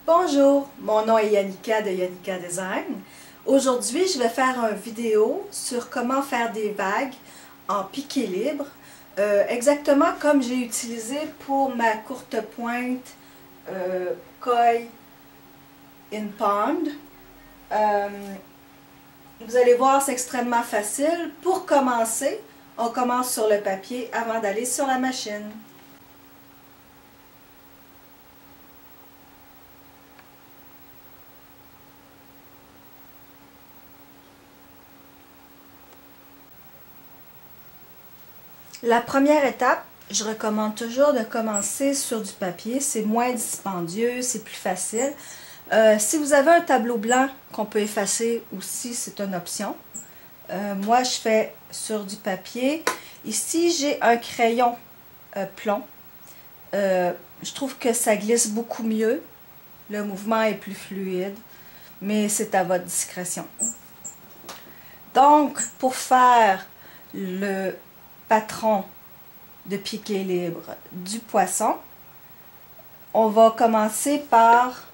Bonjour, mon nom est Yannicka de Yannicka Design. Aujourd'hui, je vais faire une vidéo sur comment faire des vagues en piqué libre, exactement comme j'ai utilisé pour ma courte pointe Koi in Pond. Vous allez voir, c'est extrêmement facile. Pour commencer, on commence sur le papier avant d'aller sur la machine. La première étape, je recommande toujours de commencer sur du papier. C'est moins dispendieux, c'est plus facile. Si vous avez un tableau blanc qu'on peut effacer aussi, c'est une option. Moi, je fais sur du papier. Ici, j'ai un crayon plomb. Je trouve que ça glisse beaucoup mieux. Le mouvement est plus fluide, mais c'est à votre discrétion. Donc, pour faire le patron de piqué libre du poisson, on va commencer par,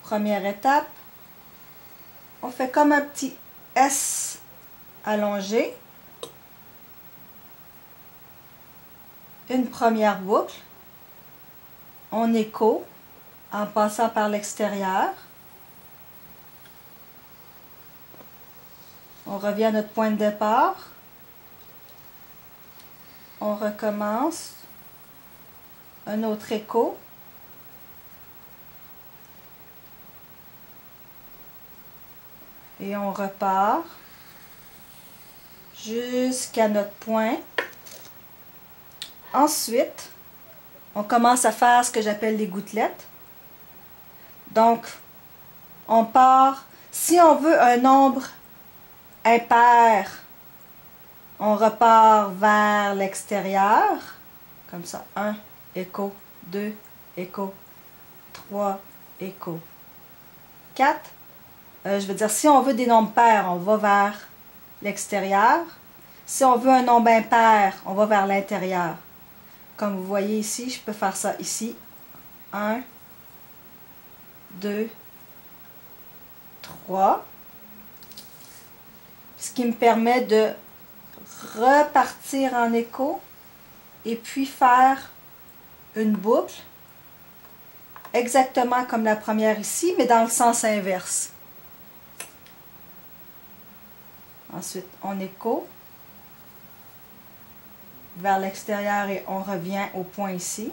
première étape, on fait comme un petit S allongé, une première boucle, on écho en passant par l'extérieur, on revient à notre point de départ, on recommence, un autre écho, et on repart jusqu'à notre point. Ensuite, on commence à faire ce que j'appelle les gouttelettes. Donc, on part, si on veut un nombre impair, on repart vers l'extérieur, comme ça, 1, écho, 2, écho, 3, écho, 4. Je veux dire, si on veut des nombres pairs, on va vers l'extérieur. Si on veut un nombre impair, on va vers l'intérieur. Comme vous voyez ici, je peux faire ça ici. 1, 2, 3. Ce qui me permet de repartir en écho et puis faire une boucle exactement comme la première ici, mais dans le sens inverse. Ensuite, on écho vers l'extérieur et on revient au point ici.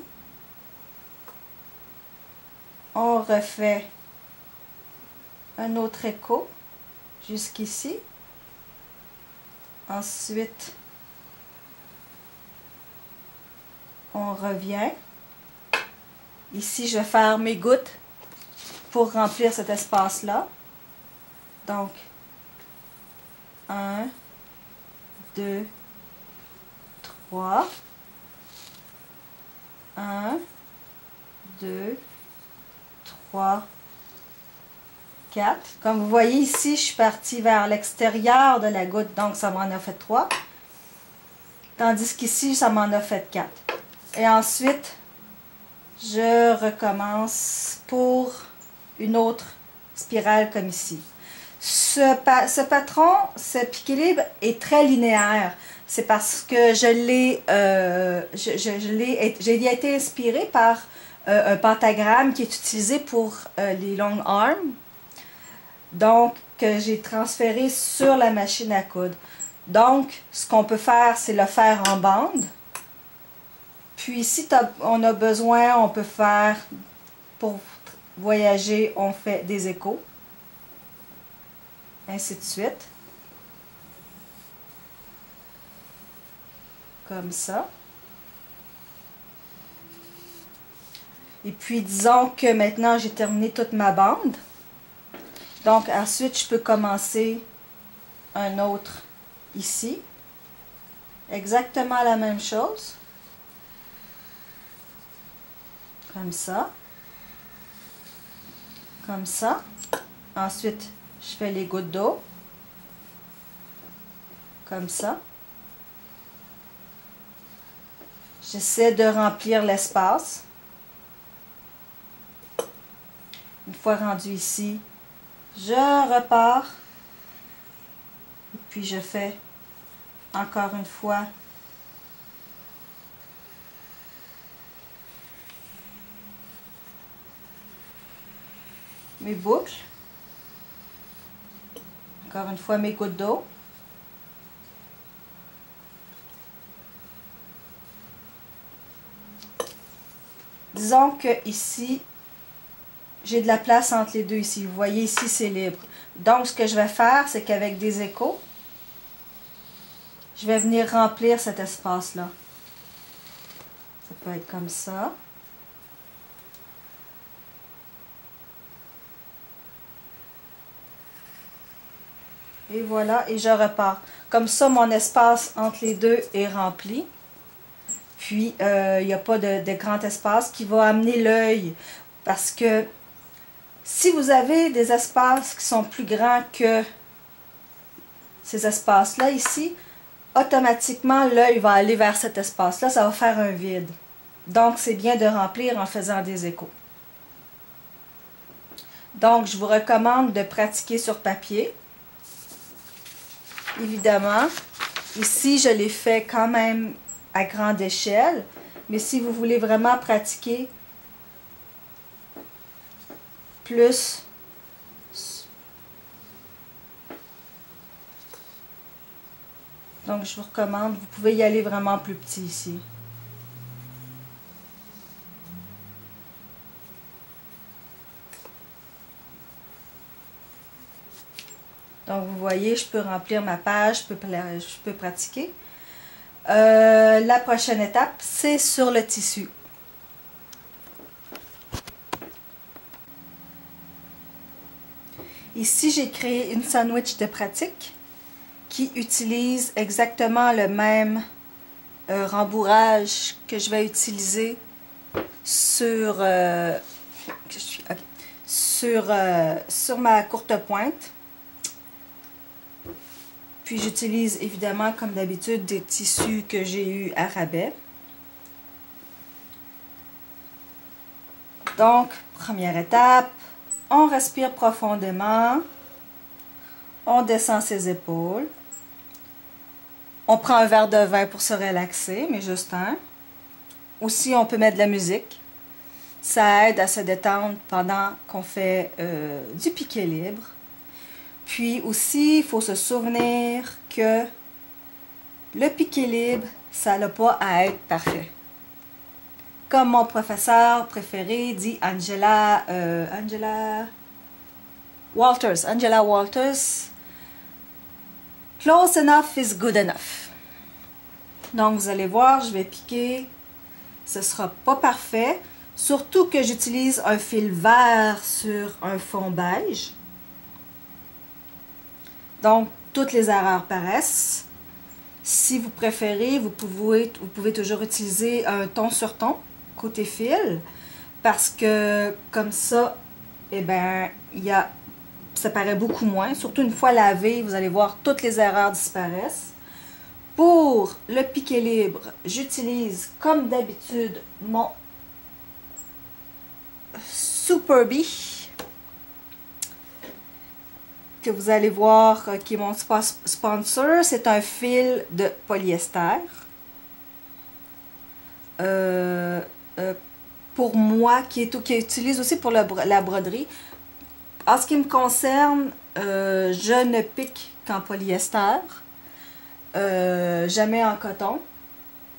On refait un autre écho jusqu'ici. Ensuite, on revient. Ici, je vais faire mes gouttes pour remplir cet espace-là. Donc, 1, 2, 3. 1, 2, 3, 4. Comme vous voyez ici, je suis partie vers l'extérieur de la goutte, donc ça m'en a fait 3. Tandis qu'ici, ça m'en a fait 4. Et ensuite, je recommence pour une autre spirale comme ici. Ce patron, ce piqué libre est très linéaire. C'est parce que j'ai été inspirée par un pentagramme qui est utilisé pour les long arms. Donc, que j'ai transféré sur la machine à coudre. Donc, ce qu'on peut faire, c'est le faire en bande. Puis, si on a besoin, on peut faire, pour voyager, on fait des échos. Ainsi de suite. Comme ça. Et puis, disons que maintenant, j'ai terminé toute ma bande. Donc, ensuite, je peux commencer un autre ici. Exactement la même chose. Comme ça. Comme ça. Ensuite, je fais les gouttes d'eau. Comme ça. J'essaie de remplir l'espace. Une fois rendu ici, je repars. Et puis je fais encore une fois mes boucles. Encore une fois mes gouttes d'eau. Disons que ici, j'ai de la place entre les deux ici. Vous voyez ici, c'est libre. Donc, ce que je vais faire, c'est qu'avec des échos, je vais venir remplir cet espace-là. Ça peut être comme ça. Et voilà, et je repars. Comme ça, mon espace entre les deux est rempli. Puis, il n'y a pas de grand espace qui va amener l'œil. Parce que si vous avez des espaces qui sont plus grands que ces espaces-là ici, automatiquement, l'œil va aller vers cet espace-là. Ça va faire un vide. Donc, c'est bien de remplir en faisant des échos. Donc, je vous recommande de pratiquer sur papier. Évidemment, ici, je l'ai fait quand même à grande échelle. Mais si vous voulez vraiment pratiquer plus, donc je vous recommande, vous pouvez y aller vraiment plus petit ici. Donc, vous voyez, je peux remplir ma page, je peux pratiquer. La prochaine étape, c'est sur le tissu. Ici, j'ai créé une sandwich de pratique qui utilise exactement le même rembourrage que je vais utiliser sur, sur ma courte pointe. Puis j'utilise évidemment comme d'habitude des tissus que j'ai eu à rabais. Donc, première étape, on respire profondément, on descend ses épaules, on prend un verre de vin pour se relaxer, mais juste un. Aussi, on peut mettre de la musique. Ça aide à se détendre pendant qu'on fait du piqué libre. Puis aussi, il faut se souvenir que le piqué libre, ça n'a pas à être parfait. Comme mon professeur préféré dit Angela Walters, close enough is good enough. Donc, vous allez voir, je vais piquer. Ce ne sera pas parfait. Surtout que j'utilise un fil vert sur un fond beige. Donc, toutes les erreurs paraissent. Si vous préférez, vous pouvez toujours utiliser un ton sur ton, côté fil, parce que comme ça, eh bien, ça paraît beaucoup moins. Surtout une fois lavé, vous allez voir, toutes les erreurs disparaissent. Pour le piqué libre, j'utilise comme d'habitude mon Superbee, que vous allez voir qui est mon sponsor. C'est un fil de polyester. Pour moi, qui utilise aussi pour la broderie. En ce qui me concerne, je ne pique qu'en polyester. Jamais en coton.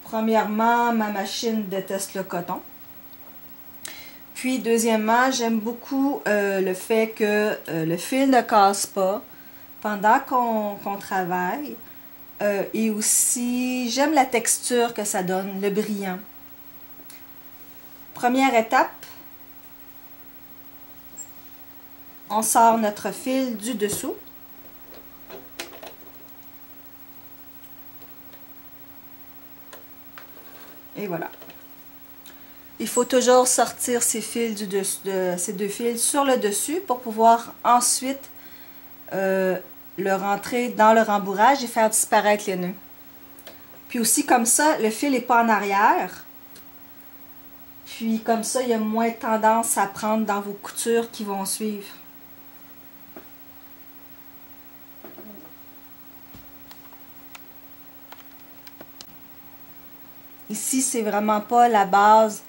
Premièrement, ma machine déteste le coton. Puis, deuxièmement, j'aime beaucoup le fait que le fil ne casse pas pendant qu'on travaille. Et aussi, j'aime la texture que ça donne, le brillant. Première étape, on sort notre fil du dessous. Et voilà. Il faut toujours sortir ces fils ces deux fils sur le dessus pour pouvoir ensuite le rentrer dans le rembourrage et faire disparaître les nœuds. Puis aussi comme ça, le fil n'est pas en arrière. Puis comme ça, il y a moins tendance à prendre dans vos coutures qui vont suivre. Ici, c'est vraiment pas la base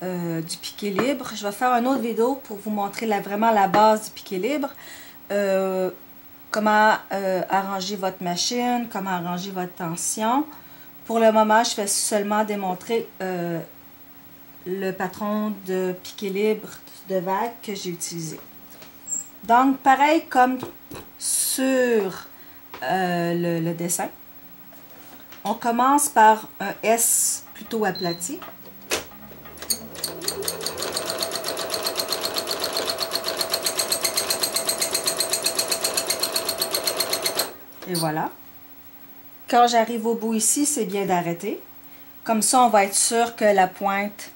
du piqué libre. Je vais faire une autre vidéo pour vous montrer vraiment la base du piqué libre. Comment arranger votre machine, comment arranger votre tension. Pour le moment, je fais seulement démontrer le patron de piqué libre de vague que j'ai utilisé. Donc, pareil comme sur le dessin, on commence par un S plutôt aplati. Et voilà. Quand j'arrive au bout ici, c'est bien d'arrêter. Comme ça, on va être sûr que la pointe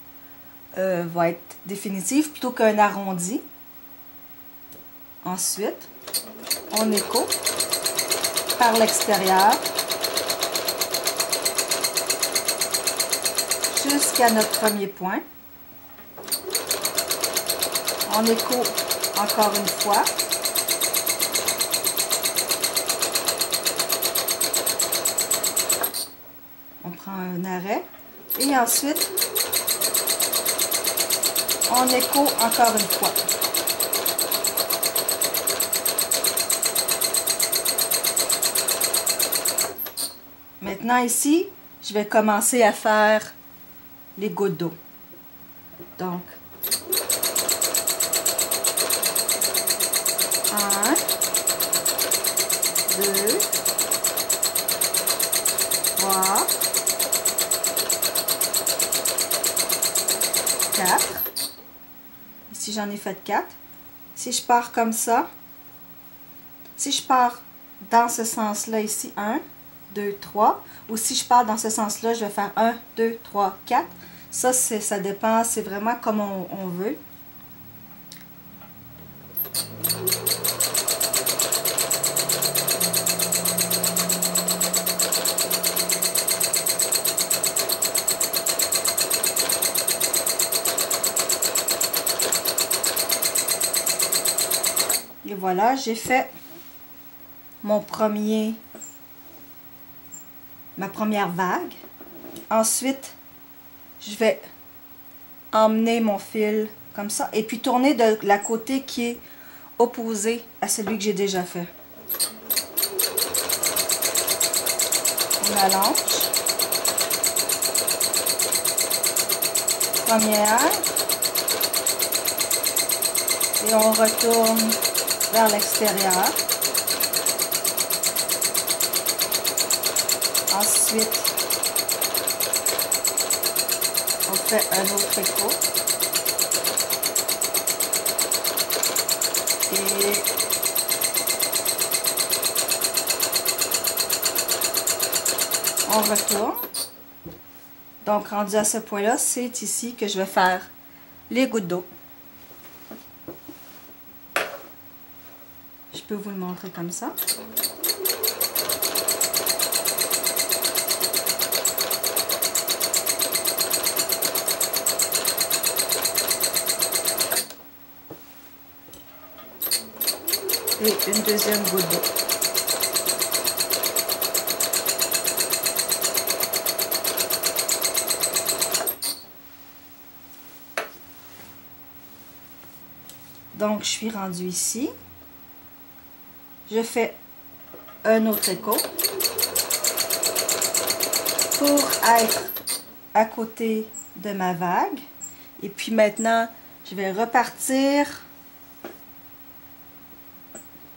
va être définitive plutôt qu'un arrondi. Ensuite, on écho par l'extérieur jusqu'à notre premier point. On écho encore une fois. On prend un arrêt et ensuite on écho encore une fois. Maintenant ici, je vais commencer à faire les gouttes d'eau. Donc, 1, 2, 3, 4. Ici, j'en ai fait 4. Si je pars comme ça, si je pars dans ce sens-là ici, 1, 2, 3, ou si je pars dans ce sens-là, je vais faire 1, 2, 3, 4. Ça dépend, c'est vraiment comme on veut. Et voilà, j'ai fait ma première vague. Ensuite, je vais emmener mon fil comme ça et puis tourner de la côté qui est opposé à celui que j'ai déjà fait. On allonge. Première. Et on retourne vers l'extérieur. Ensuite, on fait un autre écho. Et on retourne. Donc, rendu à ce point-là, c'est ici que je vais faire les gouttes d'eau. Je peux vous le montrer comme ça. Et une deuxième goutte d'eau. Donc, je suis rendue ici. Je fais un autre écho pour être à côté de ma vague. Et puis maintenant, je vais repartir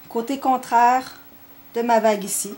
côté contraire de ma vague ici.